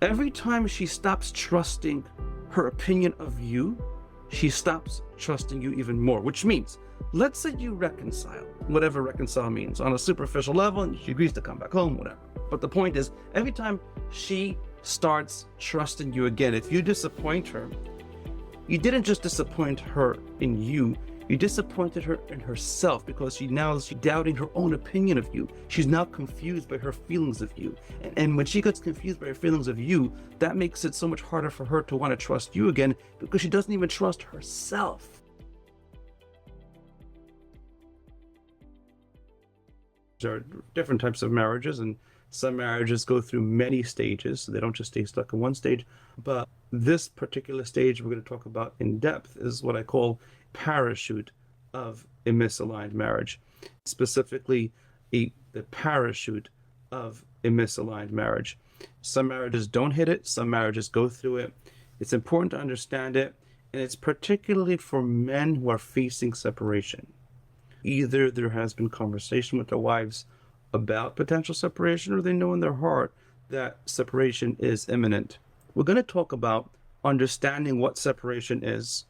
Every time she stops trusting her opinion of you, she stops trusting you even more, which means, let's say you reconcile, whatever reconcile means, on a superficial level, and she agrees to come back home, whatever. But the point is, every time she starts trusting you again, if you disappoint her, you didn't just disappoint her in you, you disappointed her in herself, because she's doubting her own opinion of you. She's now confused by her feelings of you. And when she gets confused by her feelings of you, that makes it so much harder for her to want to trust you again, because she doesn't even trust herself. There are different types of marriages, and some marriages go through many stages, so they don't just stay stuck in one stage. But this particular stage we're going to talk about in depth is what I call parachute of a misaligned marriage. Specifically, the parachute of a misaligned marriage. Some marriages don't hit it, some marriages go through it. It's important to understand it, and it's particularly for men who are facing separation. Either there has been conversation with their wives about potential separation, or they know in their heart that separation is imminent. We're going to talk about understanding what separation is.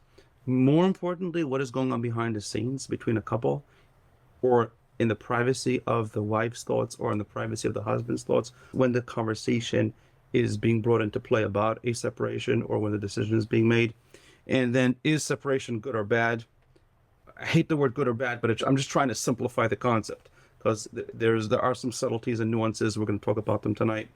More importantly, what is going on behind the scenes between a couple, or in the privacy of the wife's thoughts, or in the privacy of the husband's thoughts, when the conversation is being brought into play about a separation, or when the decision is being made. And then, is separation good or bad? I hate the word good or bad, but I'm just trying to simplify the concept, because there are some subtleties and nuances. We're going to talk about them tonight.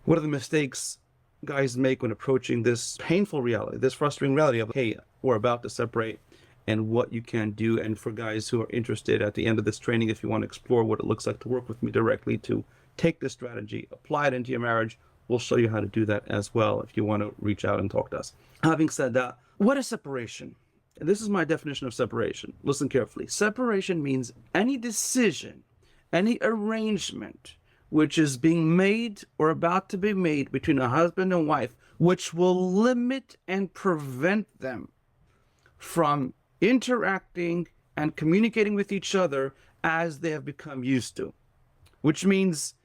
What are the mistakes guys make when approaching this painful reality, this frustrating reality of, hey, we're about to separate, and what you can do? And for guys who are interested, at the end of this training, if you want to explore what it looks like to work with me directly to take this strategy, apply it into your marriage, we'll show you how to do that as well if you want to reach out and talk to us. Having said that, what is separation? And this is my definition of separation. Listen carefully. Separation means any decision, any arrangement which is being made or about to be made between a husband and wife, which will limit and prevent them from interacting and communicating with each other as they have become used to. Which means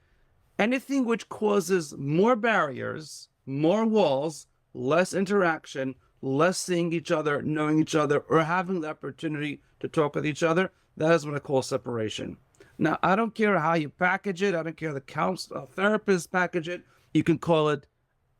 anything which causes more barriers, more walls, less interaction, less seeing each other, knowing each other, or having the opportunity to talk with each other, that is what I call separation. Now, I don't care how you package it. I don't care the therapist package it. You can call it,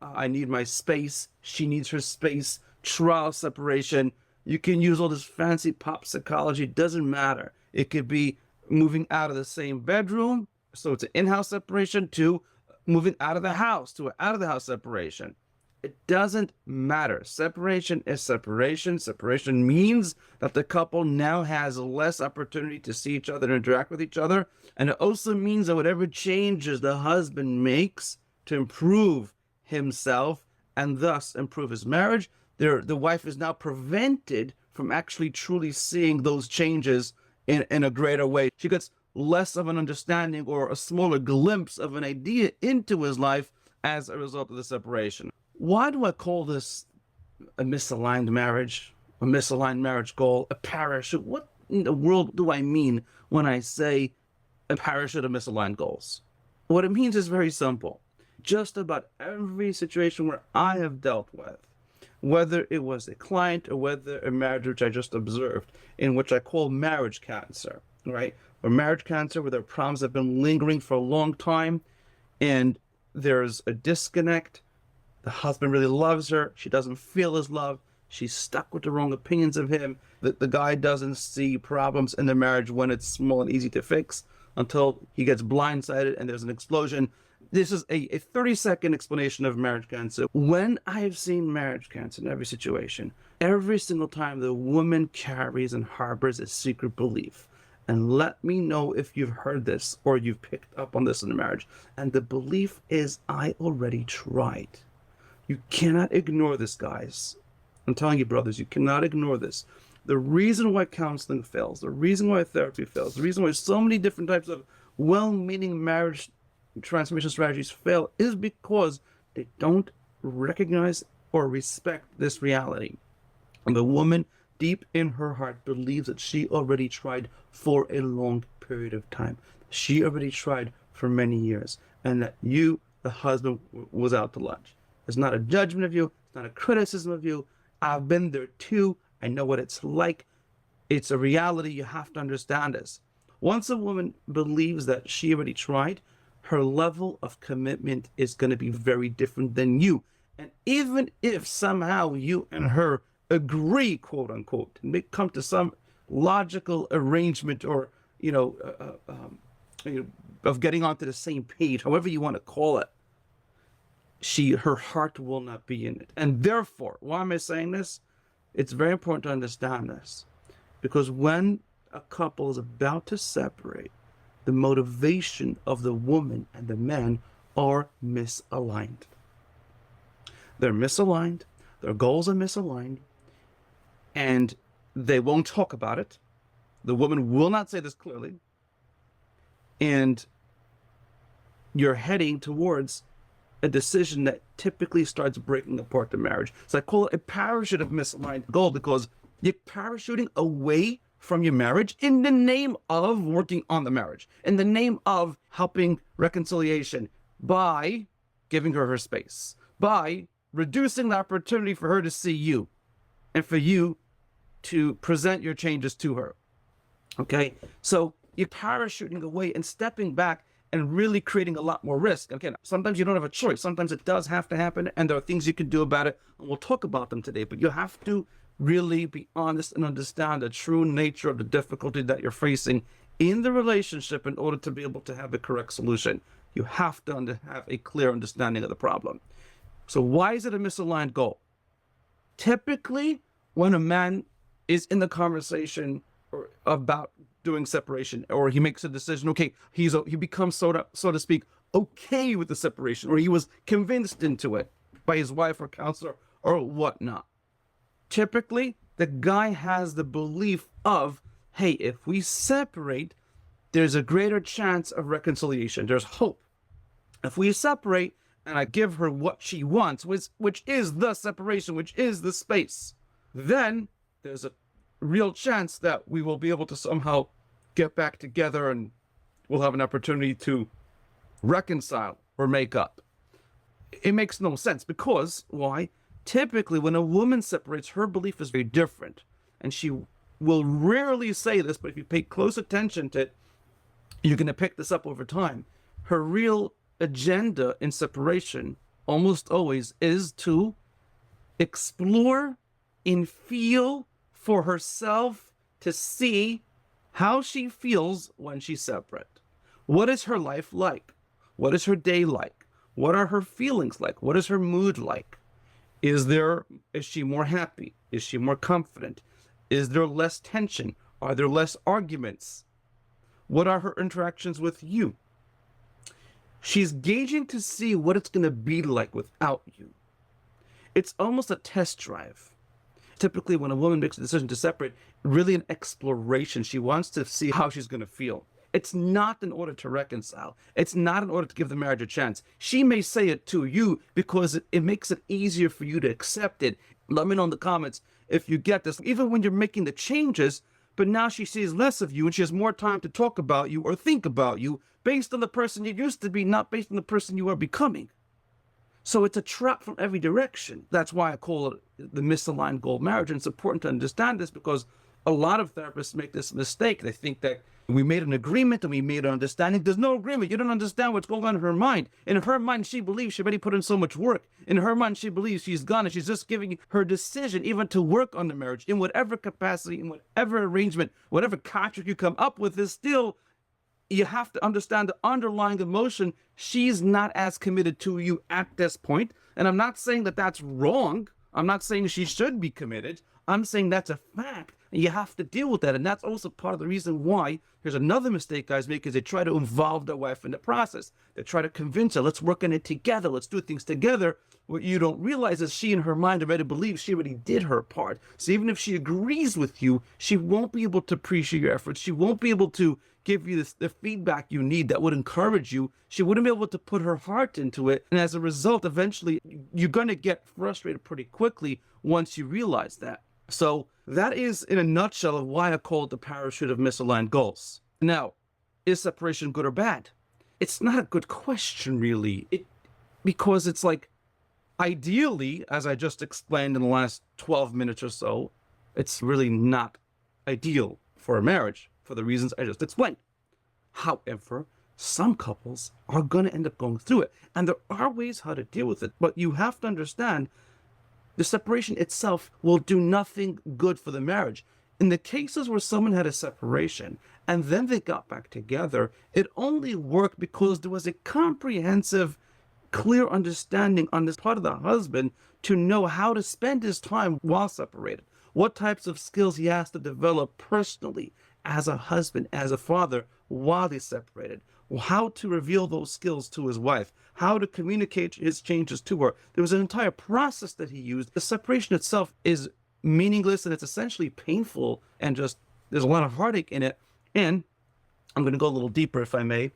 I need my space, she needs her space, trial separation. You can use all this fancy pop psychology. It doesn't matter. It could be moving out of the same bedroom, so it's an in-house separation, to moving out of the house, to an out-of-the-house separation. It doesn't matter. Separation is separation. Separation means that the couple now has less opportunity to see each other and interact with each other. And it also means that whatever changes the husband makes to improve himself and thus improve his marriage, the wife is now prevented from actually truly seeing those changes in a greater way. She gets less of an understanding or a smaller glimpse of an idea into his life as a result of the separation. Why do I call this a misaligned marriage, a misaligned marriage goal, a parachute? What in the world do I mean when I say a parachute of misaligned goals? What it means is very simple. Just about every situation where I have dealt with, whether it was a client or whether a marriage which I just observed, in which I call marriage cancer, right? Or marriage cancer where their problems have been lingering for a long time, and there's a disconnect. The husband really loves her. She doesn't feel his love. She's stuck with the wrong opinions of him. The guy doesn't see problems in the marriage when it's small and easy to fix, until he gets blindsided and there's an explosion. This is a 30-second explanation of marriage cancer. When I have seen marriage cancer in every situation, every single time the woman carries and harbors a secret belief. And let me know if you've heard this or you've picked up on this in the marriage. And the belief is, I already tried. You cannot ignore this, guys. I'm telling you, brothers, you cannot ignore this. The reason why counseling fails, the reason why therapy fails, the reason why so many different types of well-meaning marriage transformation strategies fail is because they don't recognize or respect this reality. And the woman, deep in her heart, believes that she already tried for a long period of time. She already tried for many years. And that you, the husband was out to lunch. It's not a judgment of you. It's not a criticism of you. I've been there too. I know what it's like. It's a reality. You have to understand this. Once a woman believes that she already tried, her level of commitment is going to be very different than you. And even if somehow you and her agree, quote unquote, and they come to some logical arrangement or, of getting onto the same page, however you want to call it, her heart will not be in it. And therefore, why am I saying this? It's very important to understand this, because when a couple is about to separate, the motivation of the woman and the man are misaligned. They're misaligned. Their goals are misaligned. And they won't talk about it. The woman will not say this clearly. And you're heading towards a decision that typically starts breaking apart the marriage. So I call it a parachute of misaligned goal, because you're parachuting away from your marriage in the name of working on the marriage, in the name of helping reconciliation, by giving her space, by reducing the opportunity for her to see you and for you to present your changes to her. Okay, so you're parachuting away and stepping back and really creating a lot more risk. Again, sometimes you don't have a choice. Sometimes it does have to happen, and there are things you can do about it, and we'll talk about them today. But you have to really be honest and understand the true nature of the difficulty that you're facing in the relationship in order to be able to have the correct solution. You have to have a clear understanding of the problem. So why is it a misaligned goal? Typically, when a man is in the conversation or about doing separation, or he makes a decision, okay, he becomes so to speak okay with the separation, or he was convinced into it by his wife or counselor or whatnot. Typically, the guy has the belief of, hey, if we separate, there's a greater chance of reconciliation. There's hope. If we separate and I give her what she wants, which is the separation, which is the space, then there's a real chance that we will be able to somehow get back together and we'll have an opportunity to reconcile or make up. It makes no sense, because why? Typically, when a woman separates, her belief is very different. And she will rarely say this, but if you pay close attention to it, you're going to pick this up over time. Her real agenda in separation almost always is to explore and feel for herself, to see how she feels when she's separate. What is her life like? What is her day like? What are her feelings like? What is her mood like? Is she more happy? Is she more confident? Is there less tension? Are there less arguments? What are her interactions with you? She's gauging to see what it's going to be like without you. It's almost a test drive. Typically, when a woman makes a decision to separate, really an exploration. She wants to see how she's going to feel. It's not in order to reconcile. It's not in order to give the marriage a chance. She may say it to you because it makes it easier for you to accept it. Let me know in the comments if you get this. Even when you're making the changes, but now she sees less of you and she has more time to talk about you or think about you based on the person you used to be, not based on the person you are becoming. So it's a trap from every direction. That's why I call it the misaligned goal marriage. And it's important to understand this, because a lot of therapists make this mistake. They think that we made an agreement and we made an understanding. There's no agreement. You don't understand what's going on in her mind. In her mind, she believes she already put in so much work. In her mind, she believes she's gone and she's just giving her decision even to work on the marriage in whatever capacity, in whatever arrangement, whatever contract you come up with is still, you have to understand the underlying emotion. She's not as committed to you at this point. And I'm not saying that that's wrong. I'm not saying she should be committed. I'm saying that's a fact. And you have to deal with that. And that's also part of the reason why, here's another mistake guys make, is they try to involve their wife in the process. They try to convince her, let's work on it together. Let's do things together. What you don't realize is she in her mind already believes she already did her part. So even if she agrees with you, she won't be able to appreciate your efforts. She won't be able to give you the feedback you need that would encourage you. She wouldn't be able to put her heart into it. And as a result, eventually, you're going to get frustrated pretty quickly once you realize that. So that is, in a nutshell, of why I call it the parachute of misaligned goals. Now, is separation good or bad? It's not a good question, really. because it's like, ideally, as I just explained in the last 12 minutes or so, it's really not ideal for a marriage for the reasons I just explained. However, some couples are going to end up going through it, and there are ways how to deal with it, but you have to understand the separation itself will do nothing good for the marriage. In the cases where someone had a separation and then they got back together, it only worked because there was a comprehensive, clear understanding on this part of the husband to know how to spend his time while separated, what types of skills he has to develop personally as a husband, as a father, while he's separated, how to reveal those skills to his wife, how to communicate his changes to her. There was an entire process that he used. The separation itself is meaningless and it's essentially painful, and just there's a lot of heartache in it. And I'm going to go a little deeper, if I may.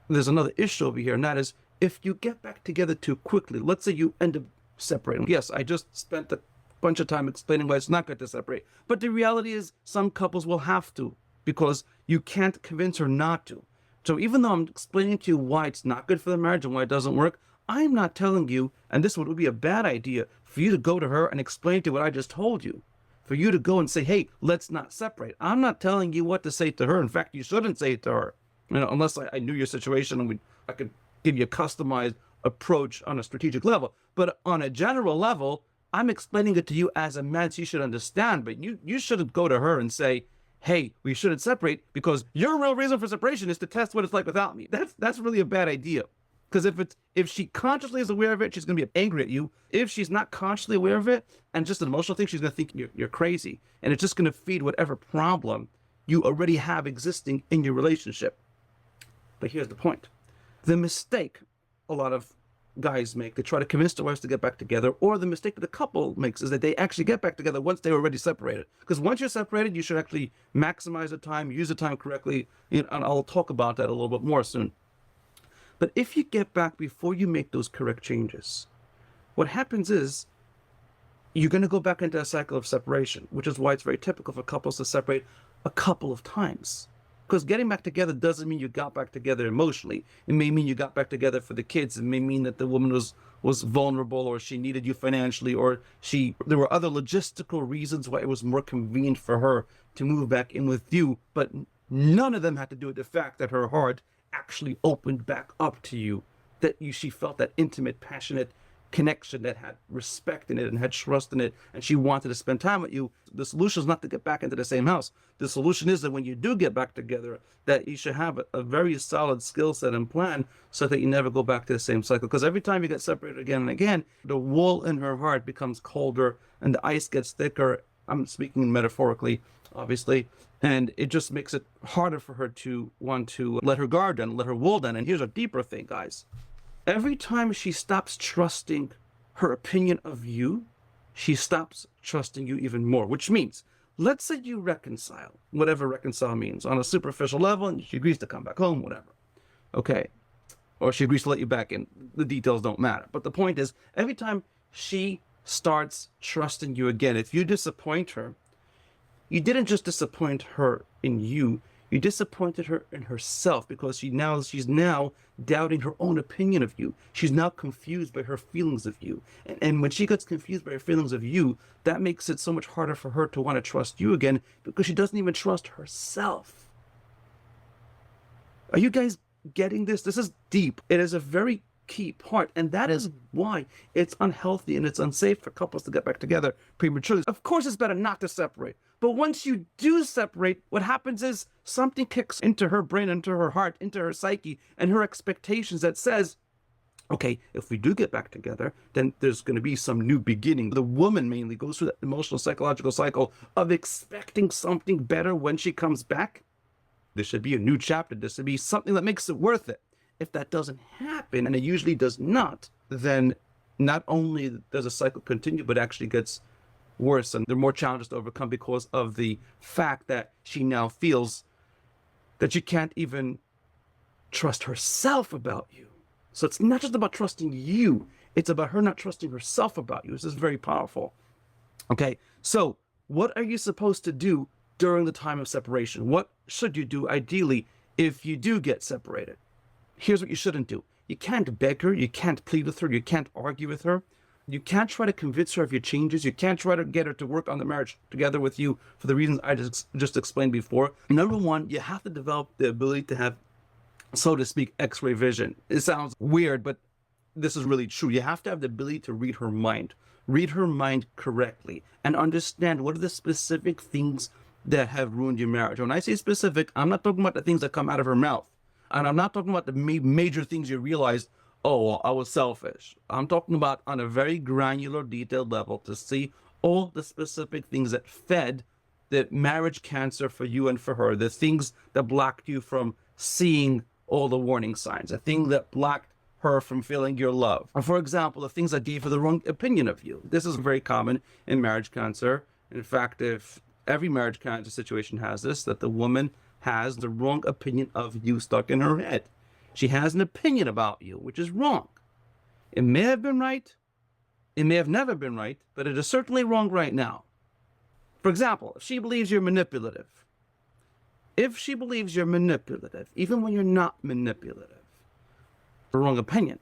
There's another issue over here, and that is, if you get back together too quickly, let's say you end up separating. Yes, I just spent a bunch of time explaining why it's not good to separate, but the reality is some couples will have to, because you can't convince her not to. So even though I'm explaining to you why it's not good for the marriage and why it doesn't work, I'm not telling you, and this would be a bad idea, for you to go to her and explain to what I just told you. For you to go and say, hey, let's not separate. I'm not telling you what to say to her. In fact, you shouldn't say it to her. Unless I knew your situation and I could give you a customized approach on a strategic level. But on a general level, I'm explaining it to you as a man, so you should understand. But you shouldn't go to her and say, hey, we shouldn't separate because your real reason for separation is to test what it's like without me. That's really a bad idea. Because if she consciously is aware of it, she's going to be angry at you. If she's not consciously aware of it and just an emotional thing, she's going to think you're crazy. And it's just going to feed whatever problem you already have existing in your relationship. But here's the point. The mistake a lot of guys make, they try to convince their wives to get back together, or the mistake that the couple makes is that they actually get back together once they're already separated. Because once you're separated, you should actually maximize the time, use the time correctly, and I'll talk about that a little bit more soon. But if you get back before you make those correct changes, what happens is you're going to go back into a cycle of separation, which is why it's very typical for couples to separate a couple of times. Because getting back together doesn't mean you got back together emotionally. It may mean you got back together for the kids. It may mean that the woman was vulnerable, or she needed you financially, or there were other logistical reasons why it was more convenient for her to move back in with you. But none of them had to do with the fact that her heart actually opened back up to you, that she felt that intimate, passionate connection that had respect in it and had trust in it, and she wanted to spend time with you. The solution is not to get back into the same house. The solution is that when you do get back together, that you should have a very solid skill set and plan so that you never go back to the same cycle. Because every time you get separated again and again, the wall in her heart becomes colder and the ice gets thicker. I'm speaking metaphorically, obviously, and it just makes it harder for her to want to let her guard down, let her wall down. And here's a deeper thing, guys. Every time she stops trusting her opinion of you, she stops trusting you even more, which means, let's say you reconcile, whatever reconcile means, on a superficial level, and she agrees to come back home, whatever. Okay. Or she agrees to let you back in. The details don't matter. But the point is, every time she starts trusting you again, if you disappoint her, you didn't just disappoint her in you, you disappointed her in herself, because she's now doubting her own opinion of you. She's now confused by her feelings of you. And when she gets confused by her feelings of you, that makes it so much harder for her to want to trust you again, because she doesn't even trust herself. Are you guys getting this? This is deep. It is a very key part, and that is why it's unhealthy and it's unsafe for couples to get back together prematurely. Of course, it's better not to separate, but once you do separate, what happens is something kicks into her brain, into her heart, into her psyche, and her expectations that says, okay, if we do get back together, then there's going to be some new beginning. The woman mainly goes through that emotional, psychological cycle of expecting something better when she comes back. There should be a new chapter. There should be something that makes it worth it. If that doesn't happen, and it usually does not, then not only does the cycle continue, but actually gets worse, and there are more challenges to overcome because of the fact that she now feels that she can't even trust herself about you. So it's not just about trusting you, it's about her not trusting herself about you. This is very powerful. Okay, so what are you supposed to do during the time of separation? What should you do ideally if you do get separated? Here's what you shouldn't do. You can't beg her. You can't plead with her. You can't argue with her. You can't try to convince her of your changes. You can't try to get her to work on the marriage together with you for the reasons I just explained before. Number one, you have to develop the ability to have, so to speak, X-ray vision. It sounds weird, but this is really true. You have to have the ability to read her mind correctly, and understand what are the specific things that have ruined your marriage. When I say specific, I'm not talking about the things that come out of her mouth. And I'm not talking about the major things you realize, oh, well, I was selfish. I'm talking about on a very granular, detailed level to see all the specific things that fed the marriage cancer for you and for her, the things that blocked you from seeing all the warning signs, the thing that blocked her from feeling your love. Or for example, the things that gave her the wrong opinion of you. This is very common in marriage cancer. In fact, if every marriage cancer situation has this, that the woman has the wrong opinion of you stuck in her head. She has an opinion about you, which is wrong. It may have been right. It may have never been right, but it is certainly wrong right now. For example, if she believes you're manipulative, even when you're not manipulative, the wrong opinion,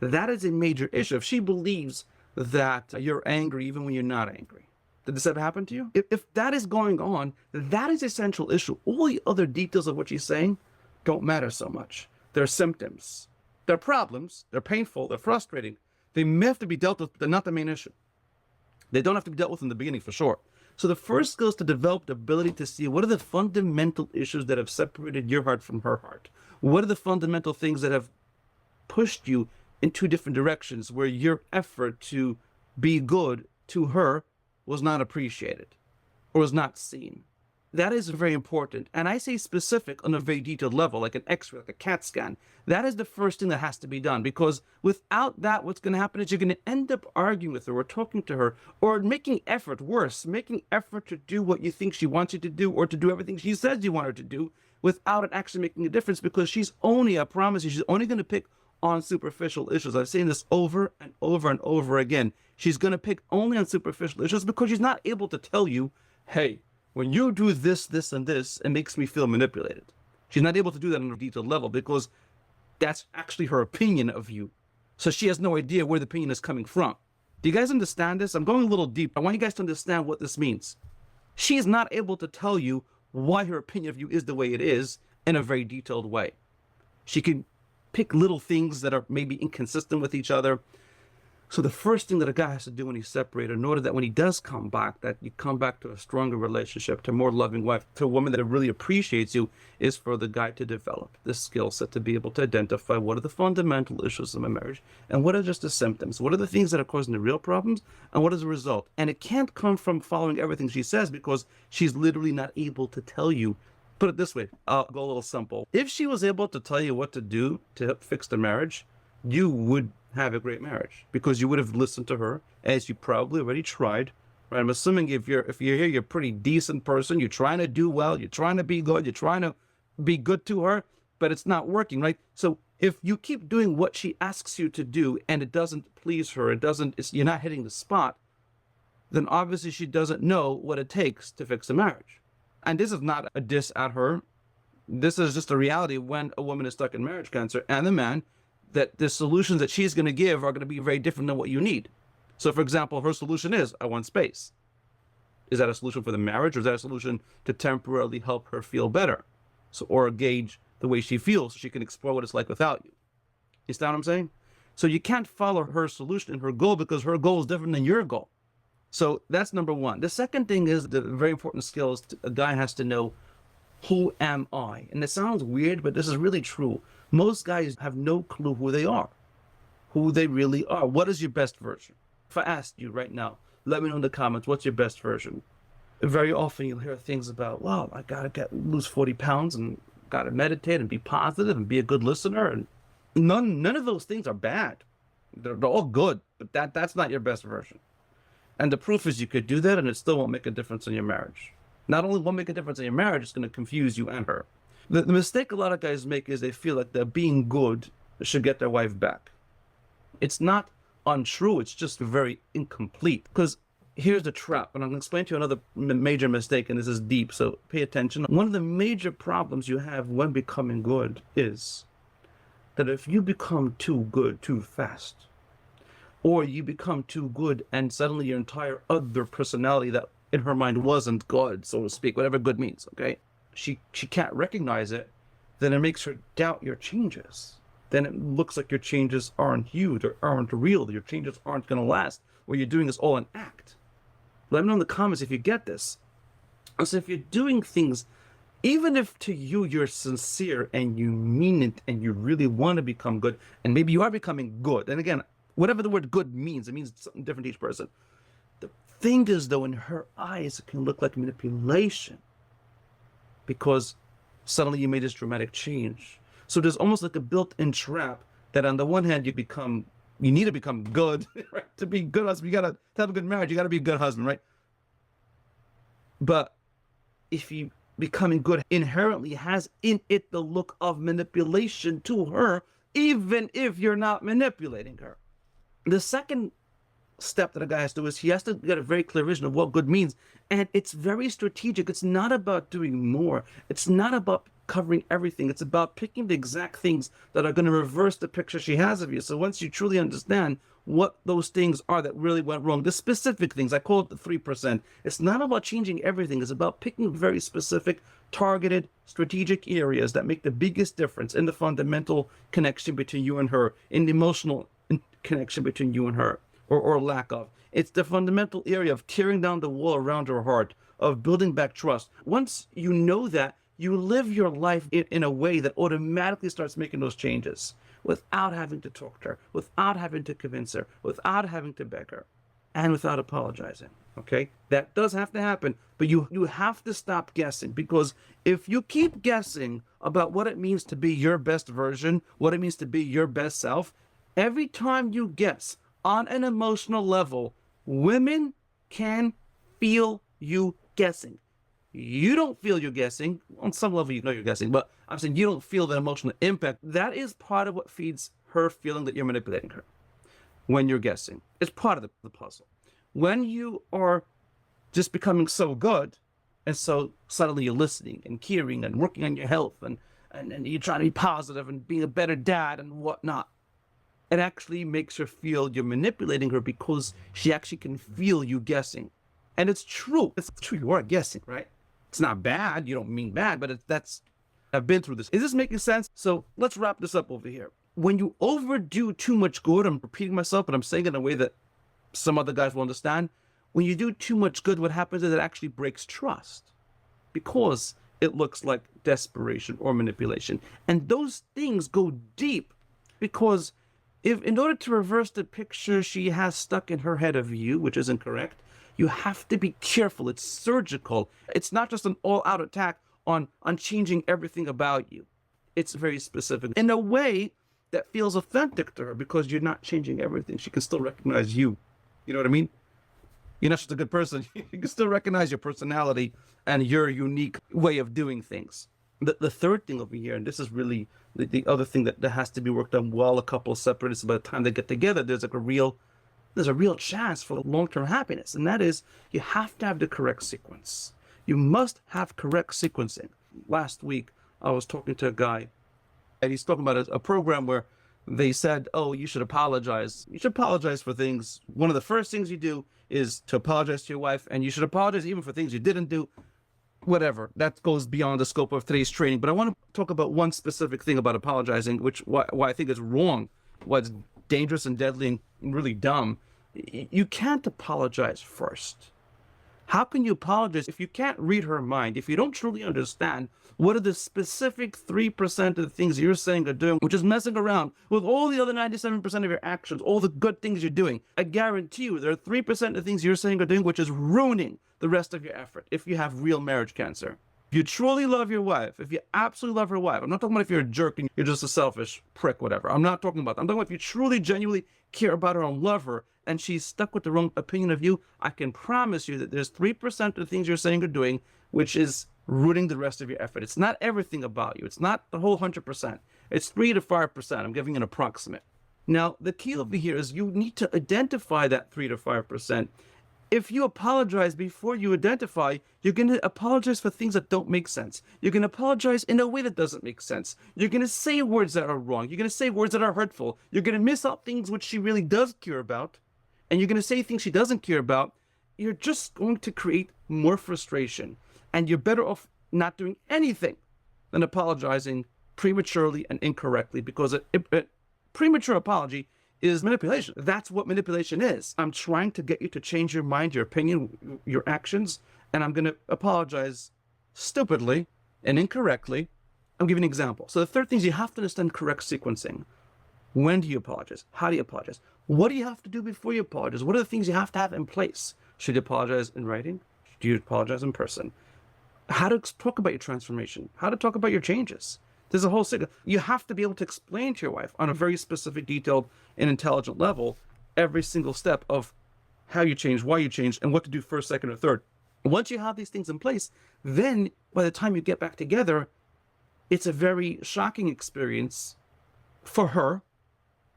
that is a major issue. If she believes that you're angry even when you're not angry, did this ever happen to you? If that is going on, that is a central issue. All the other details of what she's saying don't matter so much. They're symptoms. They're problems. They're painful. They're frustrating. They may have to be dealt with, but they're not the main issue. They don't have to be dealt with in the beginning for sure. So the first skill is to develop the ability to see what are the fundamental issues that have separated your heart from her heart. What are the fundamental things that have pushed you in two different directions where your effort to be good to her was not appreciated or was not seen. That is very important. And I say specific on a very detailed level, like an X-ray, like a CAT scan. That is the first thing that has to be done, because without that, what's going to happen is you're going to end up arguing with her or talking to her or making effort to do what you think she wants you to do or to do everything she says you want her to do without it actually making a difference, because she's only, I promise you, she's only going to pick on superficial issues. I've seen this over and over and over again. She's going to pick only on superficial issues because she's not able to tell you, hey, when you do this, this, and this, it makes me feel manipulated. She's not able to do that on a detailed level because that's actually her opinion of you. So she has no idea where the opinion is coming from. Do you guys understand this? I'm going a little deep. I want you guys to understand what this means. She is not able to tell you why her opinion of you is the way it is in a very detailed way. She can pick little things that are maybe inconsistent with each other. So the first thing that a guy has to do when he's separated, in order that when he does come back, that you come back to a stronger relationship, to a more loving wife, to a woman that really appreciates you, is for the guy to develop this skill set to be able to identify what are the fundamental issues of a marriage and what are just the symptoms, what are the things that are causing the real problems, and what is the result. And it can't come from following everything she says, because she's literally not able to tell you. Put it this way, I'll go a little simple. If she was able to tell you what to do to help fix the marriage, you would have a great marriage, because you would have listened to her, as you probably already tried. Right? I'm assuming if you're here, you're a pretty decent person. You're trying to do well. You're trying to be good. You're trying to be good to her, but it's not working, right? So if you keep doing what she asks you to do and it doesn't please her, you're not hitting the spot, then obviously she doesn't know what it takes to fix a marriage. And this is not a diss at her. This is just a reality when a woman is stuck in marriage cancer, and the man, that the solutions that she's going to give are going to be very different than what you need. So for example, her solution is, I want space. Is that a solution for the marriage, or is that a solution to temporarily help her feel better? So, or gauge the way she feels so she can explore what it's like without you. You understand what I'm saying? So you can't follow her solution and her goal, because her goal is different than your goal. So that's number one. The second thing is, the very important skill is a guy has to know, who am I? And it sounds weird, but this is really true. Most guys have no clue who they are, who they really are. What is your best version? If I asked you right now, let me know in the comments, what's your best version? Very often you'll hear things about, well, I gotta lose 40 pounds and gotta meditate and be positive and be a good listener. And none of those things are bad. They're all good, but that's not your best version. And the proof is you could do that and it still won't make a difference in your marriage. Not only won't make a difference in your marriage, it's going to confuse you and her. The mistake a lot of guys make is they feel like they're being good should get their wife back. It's not untrue, it's just very incomplete. Because here's the trap, and I'm going to explain to you another major mistake, and this is deep, so pay attention. One of the major problems you have when becoming good is that if you become too good too fast, or you become too good and suddenly your entire other personality that in her mind wasn't good, so to speak, whatever good means, okay? She can't recognize it, then it makes her doubt your changes. Then it looks like your changes aren't huge or aren't real, your changes aren't going to last. What you're doing is all an act. Let me know in the comments if you get this. So if you're doing things, even if to you you're sincere and you mean it and you really want to become good, and maybe you are becoming good, and again, whatever the word good means, it means something different to each person. The thing is, though, in her eyes, it can look like manipulation because suddenly you made this dramatic change. So there's almost like a built-in trap that on the one hand, you need to become good, right? To be good husband, to have a good marriage, you gotta be a good husband, right? But if you becoming good inherently has in it the look of manipulation to her, even if you're not manipulating her. The second step that a guy has to do is he has to get a very clear vision of what good means. And it's very strategic. It's not about doing more. It's not about covering everything. It's about picking the exact things that are going to reverse the picture she has of you. So once you truly understand what those things are that really went wrong, the specific things, I call it the 3%. It's not about changing everything. It's about picking very specific, targeted, strategic areas that make the biggest difference in the fundamental connection between you and her, in the emotional connection between you and her, or lack of. It's the fundamental area of tearing down the wall around her heart, of building back trust. Once you know that, you live your life in a way that automatically starts making those changes without having to talk to her, without having to convince her, without having to beg her, and without apologizing. Okay? That does have to happen, but you have to stop guessing, because if you keep guessing about what it means to be your best version, what it means to be your best self, every time you guess on an emotional level, women can feel you guessing. You don't feel you're guessing. On some level, you know you're guessing, but I'm saying you don't feel the emotional impact. That is part of what feeds her feeling that you're manipulating her when you're guessing. It's part of the puzzle. When you are just becoming so good, and so suddenly you're listening and caring and working on your health, and you're trying to be positive and being a better dad and whatnot, it actually makes her feel you're manipulating her because she actually can feel you guessing. And it's true. It's true. You are guessing, right? It's not bad. You don't mean bad, but I've been through this. Is this making sense? So let's wrap this up over here. When you overdo too much good, I'm repeating myself, but I'm saying it in a way that some other guys will understand. When you do too much good, what happens is it actually breaks trust because it looks like desperation or manipulation. And those things go deep because if in order to reverse the picture she has stuck in her head of you, which isn't correct, you have to be careful. It's surgical. It's not just an all-out attack on changing everything about you. It's very specific in a way that feels authentic to her because you're not changing everything. She can still recognize you. You know what I mean? You're not just a good person. You can still recognize your personality and your unique way of doing things. The third thing over here, and this is really the other thing that has to be worked on while a couple separates, by the time they get together, there's a real chance for long-term happiness. And that is, you have to have the correct sequence. You must have correct sequencing. Last week, I was talking to a guy, and he's talking about a program where they said, oh, you should apologize. You should apologize for things. One of the first things you do is to apologize to your wife, and you should apologize even for things you didn't do. Whatever, that goes beyond the scope of today's training. But I want to talk about one specific thing about apologizing, why I think is wrong, what's dangerous and deadly and really dumb. You can't apologize first. How can you apologize if you can't read her mind, if you don't truly understand what are the specific 3% of the things you're saying or doing, which is messing around with all the other 97% of your actions, all the good things you're doing? I guarantee you there are 3% of the things you're saying or doing which is ruining the rest of your effort if you have real marriage cancer. If you truly love your wife, if you absolutely love her wife, I'm not talking about if you're a jerk and you're just a selfish prick, whatever. I'm not talking about that. I'm talking about if you truly, genuinely care about her and love her, and she's stuck with the wrong opinion of you, I can promise you that there's 3% of the things you're saying or doing, which is ruining the rest of your effort. It's not everything about you. It's not the whole 100%. It's 3 to 5%. I'm giving an approximate. Now, the key over here is you need to identify that 3 to 5%. If you apologize before you identify, you're going to apologize for things that don't make sense. You're going to apologize in a way that doesn't make sense. You're going to say words that are wrong. You're going to say words that are hurtful. You're going to miss out things which she really does care about. And you're going to say things she doesn't care about. You're just going to create more frustration. And you're better off not doing anything than apologizing prematurely and incorrectly, because a premature apology is manipulation. That's what manipulation is. I'm trying to get you to change your mind, your opinion, your actions, and I'm going to apologize stupidly and incorrectly. I'm giving an example. So the third thing is you have to understand correct sequencing. When do you apologize? How do you apologize? What do you have to do before you apologize? What are the things you have to have in place? Should you apologize in writing? Do you apologize in person? How to talk about your transformation? How to talk about your changes? There's a whole cycle. You have to be able to explain to your wife on a very specific, detailed, and intelligent level every single step of how you change, why you changed, and what to do first, second, or third. Once you have these things in place, then by the time you get back together, it's a very shocking experience for her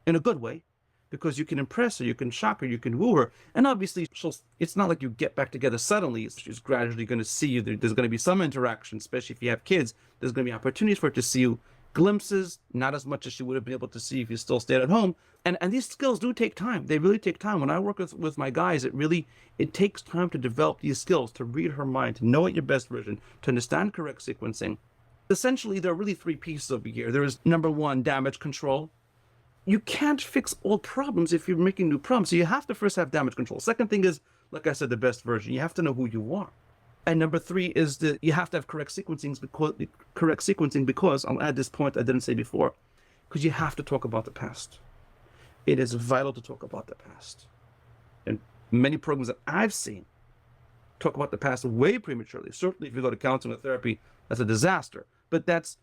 in a good way, because you can impress her, you can shock her, you can woo her. And obviously, it's not like you get back together suddenly. She's gradually going to see you. There's going to be some interaction, especially if you have kids. There's going to be opportunities for her to see you, glimpses, not as much as she would have been able to see if you still stayed at home. And these skills do take time. They really take time. When I work with my guys, it takes time to develop these skills, to read her mind, to know what your best version, to understand correct sequencing. Essentially, there are really three pieces over here. There is, number one, damage control. You can't fix all problems if you're making new problems. So you have to first have damage control. Second thing is, like I said, the best version. You have to know who you are. And number three is that you have to have correct sequencing because I'll add this point I didn't say before, because you have to talk about the past. It is vital to talk about the past. And many programs that I've seen talk about the past way prematurely. Certainly if you go to counseling or therapy, that's a disaster. But that's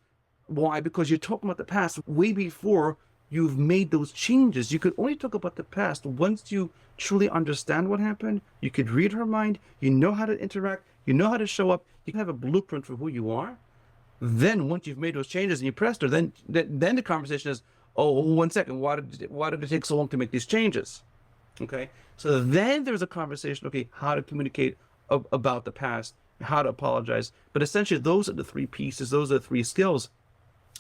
why, because you're talking about the past way before you've made those changes. You could only talk about the past once you truly understand what happened. You could read her mind. You know how to interact. You know how to show up. You can have a blueprint for who you are. Then once you've made those changes and you pressed her, then the conversation is, oh, 1 second, why did it take so long to make these changes? Okay, so then there's a conversation, okay, how to communicate about the past, how to apologize. But essentially, those are the three pieces. Those are the three skills.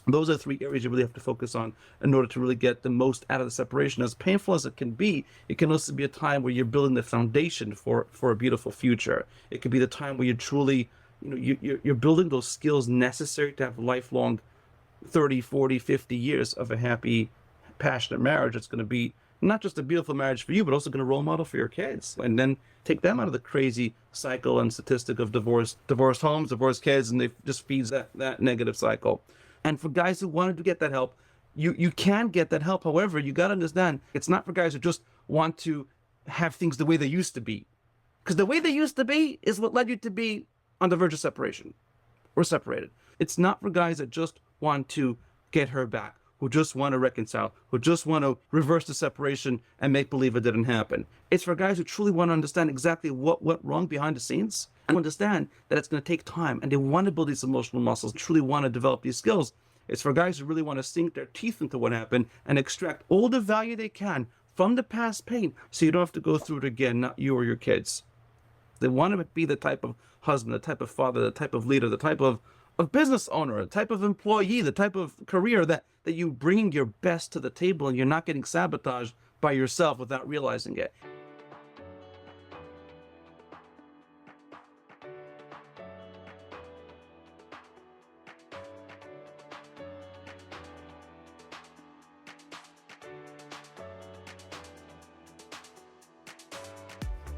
Those are three areas you really have to focus on in order to really get the most out of the separation. As painful as it can be, it can also be a time where you're building the foundation for a beautiful future. It could be the time where you're truly, you're building those skills necessary to have lifelong 30, 40, 50 years of a happy, passionate marriage. It's going to be not just a beautiful marriage for you, but also going to role model for your kids. And then take them out of the crazy cycle and statistic of divorced homes, divorced kids, and it just feeds that negative cycle. And for guys who wanted to get that help, you can get that help. However, you got to understand, it's not for guys who just want to have things the way they used to be. Because the way they used to be is what led you to be on the verge of separation or separated. It's not for guys that just want to get her back, who just want to reconcile, who just want to reverse the separation and make believe it didn't happen. It's for guys who truly want to understand exactly what went wrong behind the scenes and understand that it's going to take time, and they want to build these emotional muscles, truly want to develop these skills. It's for guys who really want to sink their teeth into what happened and extract all the value they can from the past pain so you don't have to go through it again, not you or your kids. They want to be the type of husband, the type of father, the type of leader, the type of business owner, the type of employee, the type of career that you bring your best to the table and you're not getting sabotaged by yourself without realizing it.